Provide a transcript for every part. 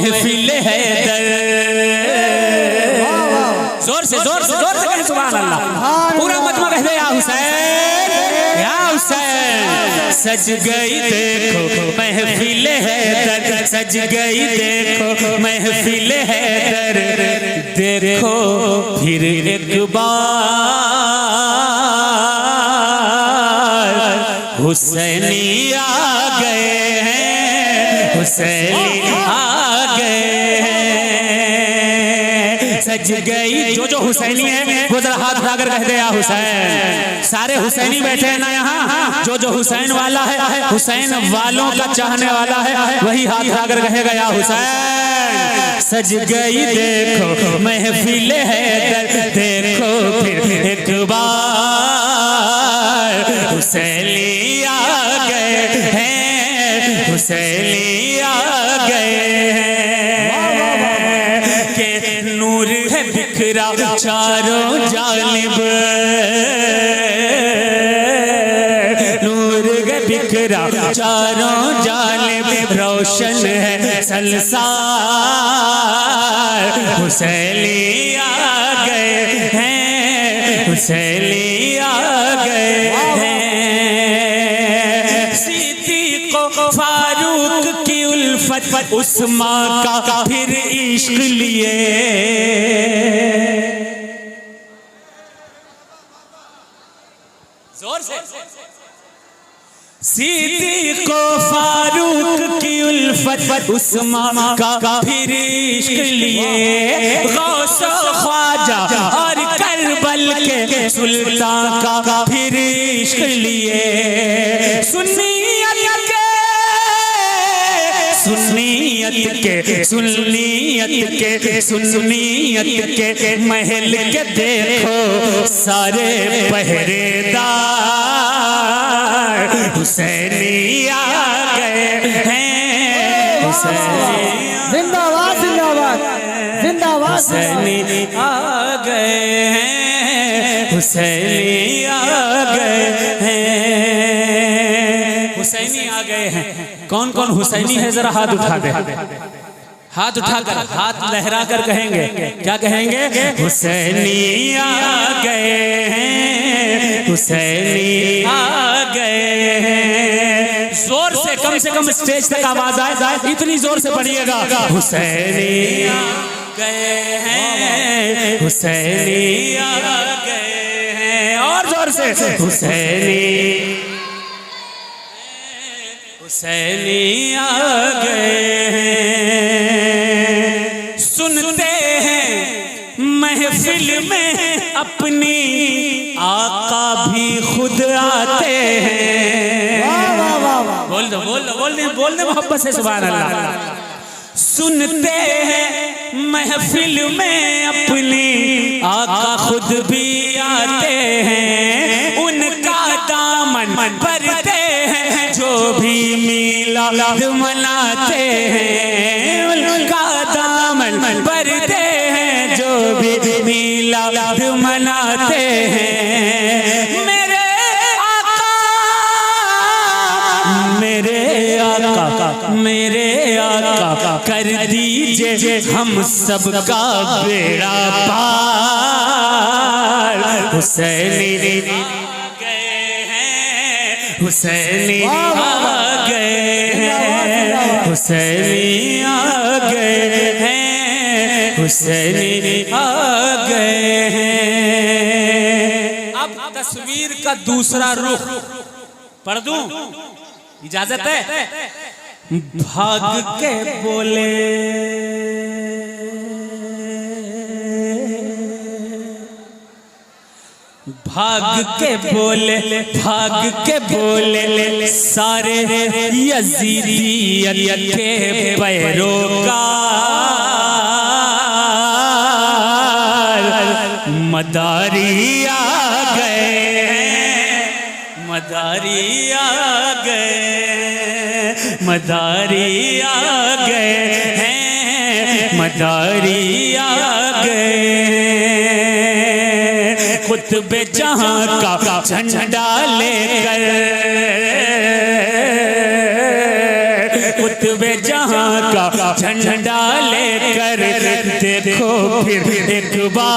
महफिल हैदर। जोर से कहें सुभान अल्लाह। पूरा मजमा कह दे या हुसैन या हुसैन। सज गई देखो महफिल हैदर, सज गई देखो महफिल हैदर। देखो फिर एक बार हुसैनी आ गए हैं, हुसैनी आ गए हैं। सज गई जो हुसैनी है वो जरा हाथ उठाकर कह दे या हुसैन। सारे हुसैनी बैठे हैं ना यहाँ, जो हुसैन वाला है, हुसैन वालों का चाहने वाला है, वही हाथ उठाकर कहेगा या हुसैन। सज गई देखो महफिल हैदर, देखो फिर एक बार हुसैनी आ गए हैं, हुसैनी आ गए हैं। के नूर है बिखरा चारों जानिब, नूर है बिखरा चारों जानिब। रोशन है संसार, हुसैनी आ गए हैं, हुसैनी आ गए हैं। सिद्दीक़ फारूक की उल्फत, उस्मान का फिर इश्क लिए। जोर से। सिद्दीक़ फारूक की उल्फत, उस्मान का फिर इश्क लिए। गौस ख्वाजा और करबल के सुल्तान का फिर इश्क लिए। सुन्नियत के महल के देखो सारे पहरेदार, हुसैनी आ गए हैं, हुसैनी जिंदाबाद जिंदाबाद जिंदाबाद। हुसैनी आ गए हैं, हुसैनी आ गए हैं, हुसैनी आ गए हैं। कौन कौन हुसैनी है जरा हाथ उठा दे। हाथ उठाकर हाथ लहरा कर कहेंगे, क्या कहेंगे? हुसैनी आ गए हैं, हुसैनी आ गए हैं। जोर से कम स्टेज तक आवाज आए, इतनी जोर से पढ़िएगा। हुसैनी आ गए हैं, हुसैनी आ गए हैं। और जोर से हुसैनी, हुसैनी आ गए हैं। सुनते हैं महफिल में अपनी आका भी खुद आते हैं। बोल दे मोहब्बत से सुभान अल्लाह। सुनते हैं महफिल में अपनी आका खुद भी आते हैं। उनका दामन भरते हैं जो भी मिलाद मनाते हैं। उनका दामन भरते हैं जो भी मिलाद मनाते हैं। मेरे आका कर दीजिए हम सबका बेड़ा पार। हुसैनी आ गए हैं, हुसैनी आ गए हैं, हुसैनी आ गए हैं, हुसैनी आ गए हैं। अब तस्वीर का दूसरा रुख पढ़ दूं, इजाजत है? भाग के बोले सारे यजीदियत के पैरोकार। मदारी आ गए, मदारी आ गए, मदारी आ गए हैं, मदारी आ गए। कुतुबे जहां का झंडा लेकर, कुतुबे जहां का झंडा लेकर देखो फिर एक बार,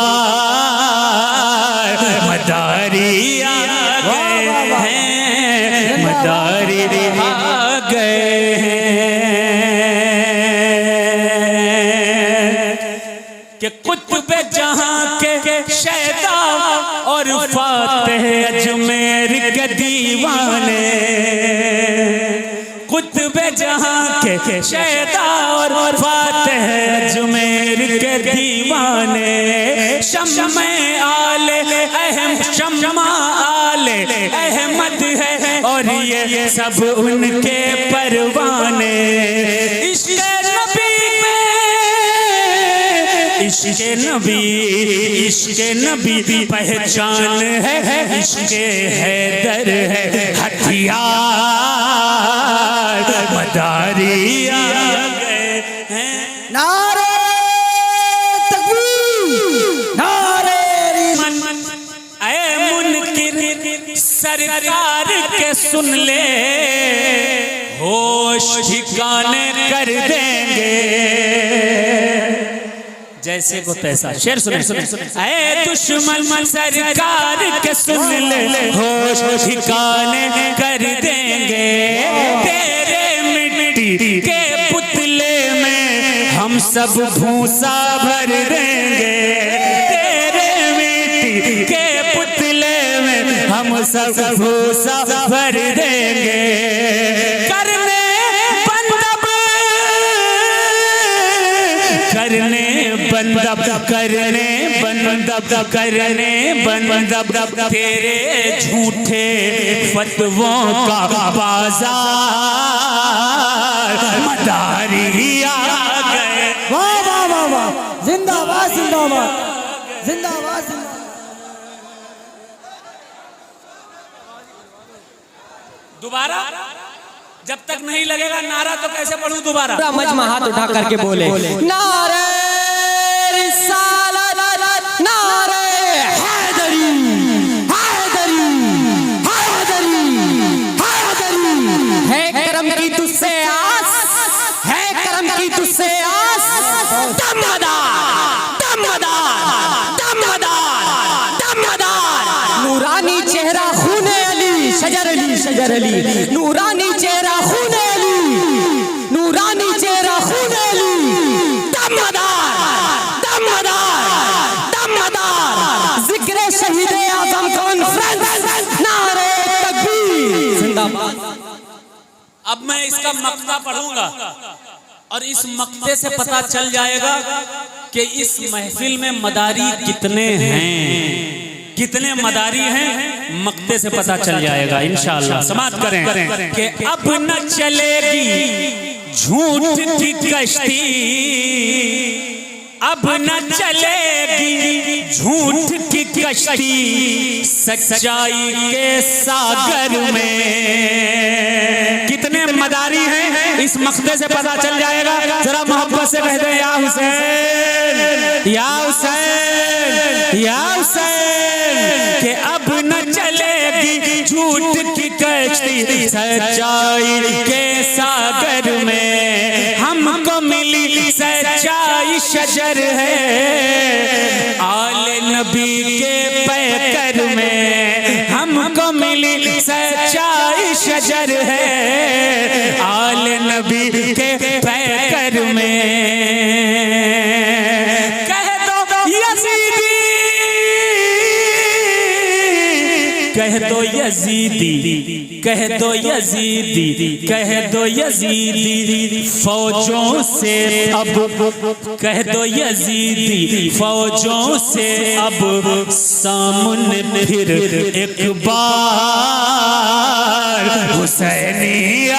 मदारी आ गए हैं, मदारी आ गए हैं कि कुतुब जहां के शहदा और फातिह अजमेर के दीवाने, कुतुब जहां के शहदा और फातिह अजमेर के दीवाने, शम्मा आले अहम शम्मा आले अहमद है और ये सब उनके परवाने। इश्क़ नबी पहचान है, इश्क़ हैदर है हथियार, मदारी आ गए हैं। नारे तकबीर, नारे ऐ मुनकिर सरकार के सुन ले, होश ठिकाने कर देंगे, जैसे को तैसा। शेर सुने ऐ दुश्मन सरकार के सुन ले, होश ठिकाने कर देंगे, तेरे मिट्टी के पुतले में हम सब भूसा भर देंगे, तेरे मिट्टी के पुतले में हम सब भूसा भर देंगे, करने बंदब करने बंदब तेरे झूठे फतवों का बाजार, मदारी आ गए। वाह वाह वाह वाह, जिंदाबाद जिंदाबाद जिंदाबाद जिंदाबाद। दोबारा जब तक नहीं लगेगा नारा तो कैसे पढ़ूं दोबारा? पूरा मजमा हाथ उठा करके बोले, नारे रिसालत, नारे हैदरी, हैदरी, हैदरी, हैदरी। है करम की तुझसे आस, है करम की तुझसे आस, दमदार, दमदार, दमदार, दमदार। नूरानी चेहरा खूने अली, शजर अली, शजर अली, नूरानी चेहरा खूने अली, नूरानी चेहरा खूने अली, दमदार, दमदार, दमदार। जिक्र शहीद आज़म कॉन्फ्रेंस, नारे तकबीर, जिंदाबाद। अब मैं इसका मक्ता पढ़ूंगा और इस मक्ते से पता चल जाएगा कि इस महफिल में मदारी कितने हैं, कितने मदारी हैं, मक्ते से पता चल जाएगा इंशाअल्लाह। समाप्त करें कि अब न चलेगी झूठ की कश्ती, अब न चलेगी झूठ की कश्ती, सच्चाई के सागर में। कितने मदारी हैं इस मक्ते से पता चल जाएगा। जरा मोहब्बत से कह दे या हुसैन, या हुसैन, या हुसैन, कि अब न चलेगी झूठ की कश्ती, सच्चाई के सागर में। हमको मिली सच्चाई शजर है, आले नबी के पैकर में। हमको मिली सच्चाई शजर है, आले नबी के पैकर में। कह दो यजीदी, कह दो यजीदी, कह दो यजीदी, कह दो यजीदी फौजों से अब, कह दो यजीदी फौजों से अब सामने फिर एक बार हुसैनी आ